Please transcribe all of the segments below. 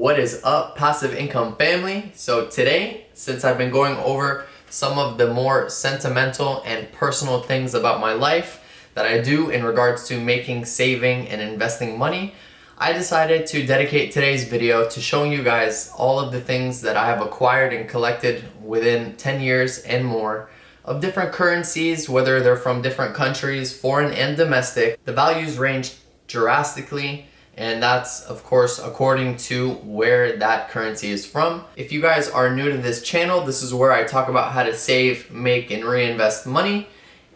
What is up, passive income family? So today, since I've been going over some of the more sentimental and personal things about my life that I do in regards to making, saving, and investing money, I decided to dedicate today's video to showing you guys all of the things that I have acquired and collected within 10 years and more of different currencies, whether they're from different countries, foreign and domestic. The values range drastically, and that's of course according to where that currency is from. If you guys are new to this channel, this is where I talk about how to save, make, and reinvest money.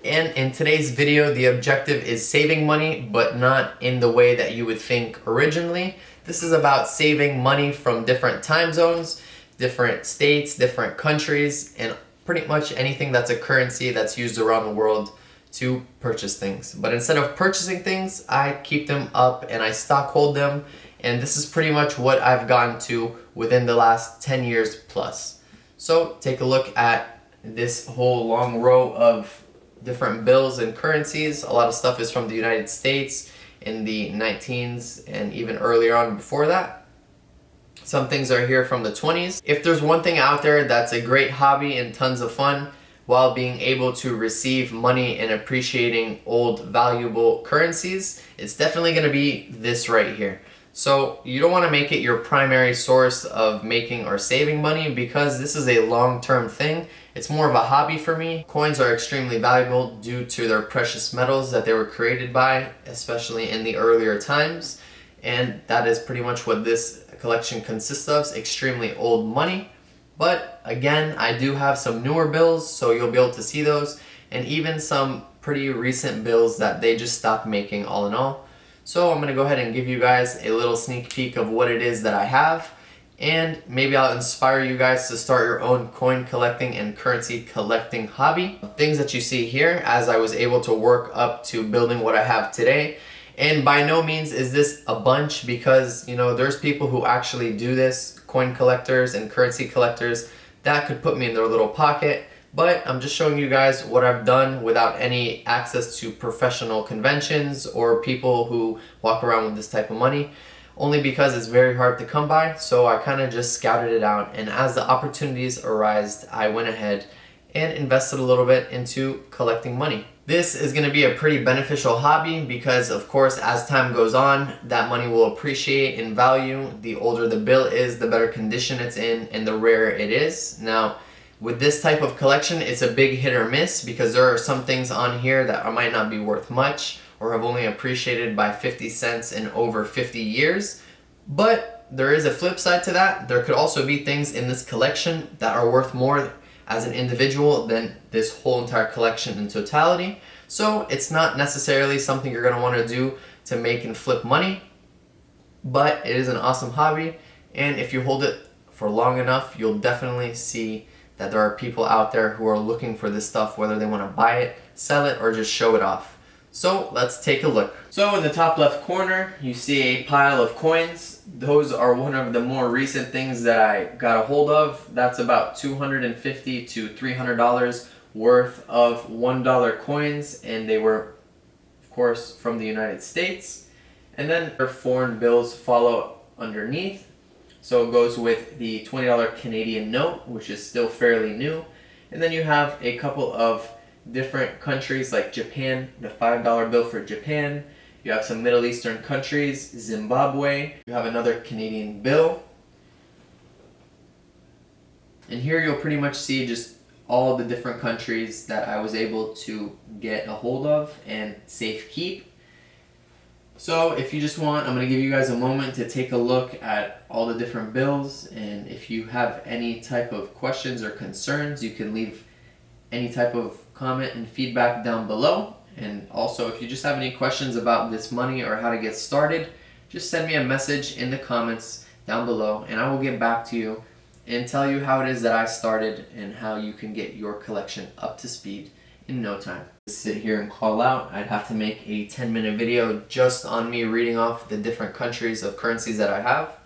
And in today's video, the objective is saving money, but not in the way that you would think originally. This is about saving money from different time zones, different states, different countries, and pretty much anything that's a currency that's used around the world to purchase things. But instead of purchasing things, I keep them up and I stock hold them. And this is pretty much what I've gotten to within the last 10 years plus. So take a look at this whole long row of different bills and currencies. A lot of stuff is from the United States in the 19s and even earlier on before that. Some things are here from the 20s. If there's one thing out there that's a great hobby and tons of fun, while being able to receive money and appreciating old valuable currencies, it's definitely going to be this right here. So you don't want to make it your primary source of making or saving money because this is a long-term thing. It's more of a hobby for me. Coins are extremely valuable due to their precious metals that they were created by, especially in the earlier times. And that is pretty much what this collection consists of, extremely old money. But again, I do have some newer bills, so you'll be able to see those, and even some pretty recent bills that they just stopped making all in all. So I'm going to go ahead and give you guys a little sneak peek of what it is that I have, and maybe I'll inspire you guys to start your own coin collecting and currency collecting hobby. Things that you see here as I was able to work up to building what I have today. And by no means is this a bunch, because you know there's people who actually do this, coin collectors and currency collectors, that could put me in their little pocket. But I'm just showing you guys what I've done without any access to professional conventions or people who walk around with this type of money, only because it's very hard to come by. So I kind of just scouted it out, and as the opportunities arose, I went ahead and invested a little bit into collecting money. This is going to be a pretty beneficial hobby because, of course, as time goes on, that money will appreciate in value. The older the bill is, the better condition it's in, and the rarer it is. Now, with this type of collection, it's a big hit or miss because there are some things on here that might not be worth much or have only appreciated by 50 cents in over 50 years. But there is a flip side to that. There could also be things in this collection that are worth more as an individual than this whole entire collection in totality. So it's not necessarily something you're going to want to do to make and flip money, but it is an awesome hobby, and if you hold it for long enough, you'll definitely see that there are people out there who are looking for this stuff, whether they want to buy it, sell it, or just show it off. So let's take a look. So in the top left corner, you see a pile of coins. Those are one of the more recent things that I got a hold of. That's about $250 to $300 worth of $1 coins, and they were, of course, from the United States. And then their foreign bills follow underneath. So it goes with the $20 Canadian note, which is still fairly new. And then you have a couple of different countries like Japan, the $5 bill for Japan. You have some Middle Eastern countries, Zimbabwe. You have another Canadian bill. And here you'll pretty much see just all the different countries that I was able to get a hold of and safe keep. So if you just want, I'm going to give you guys a moment to take a look at all the different bills, and if you have any type of questions or concerns, you can leave any type of comment and feedback down below. And also, if you just have any questions about this money or how to get started, just send me a message in the comments down below, and I will get back to you and tell you how it is that I started and how you can get your collection up to speed in no time. To sit here and call out, I'd have to make a 10-minute video just on me reading off the different countries of currencies that I have.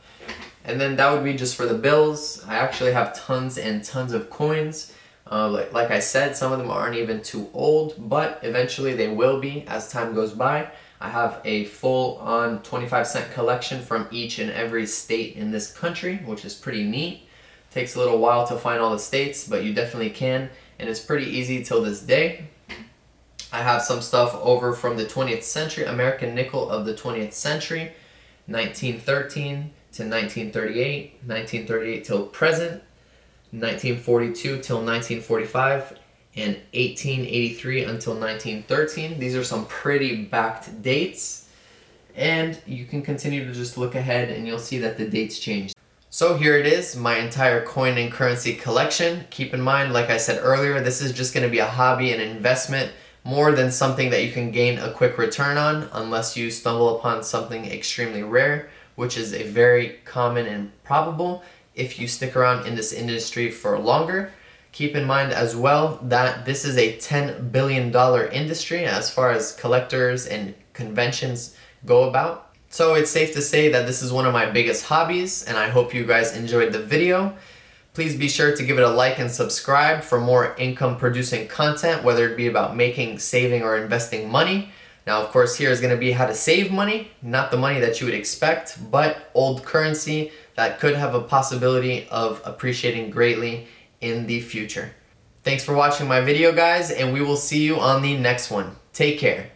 And then that would be just for the bills. I actually have tons and tons of coins. Like I said, some of them aren't even too old, but eventually they will be as time goes by. I have a full-on 25-cent collection from each and every state in this country, which is pretty neat. Takes a little while to find all the states, but you definitely can, and it's pretty easy till this day. I have some stuff over from the 20th century, American nickel of the 20th century, 1913 to 1938, 1938 till present, 1942 till 1945, and 1883 until 1913. These are some pretty backed dates, and you can continue to just look ahead and you'll see that the dates change. So here it is, my entire coin and currency collection. Keep in mind, like I said earlier, this is just going to be a hobby and investment more than something that you can gain a quick return on unless you stumble upon something extremely rare, which is a very common and probable if you stick around in this industry for longer. Keep in mind as well that this is a $10 billion industry as far as collectors and conventions go about. So it's safe to say that this is one of my biggest hobbies, and I hope you guys enjoyed the video. Please be sure to give it a like and subscribe for more income producing content, whether it be about making, saving, or investing money. Now, of course, here is going to be how to save money, not the money that you would expect, but old currency that could have a possibility of appreciating greatly in the future. Thanks for watching my video, guys, and we will see you on the next one. Take care.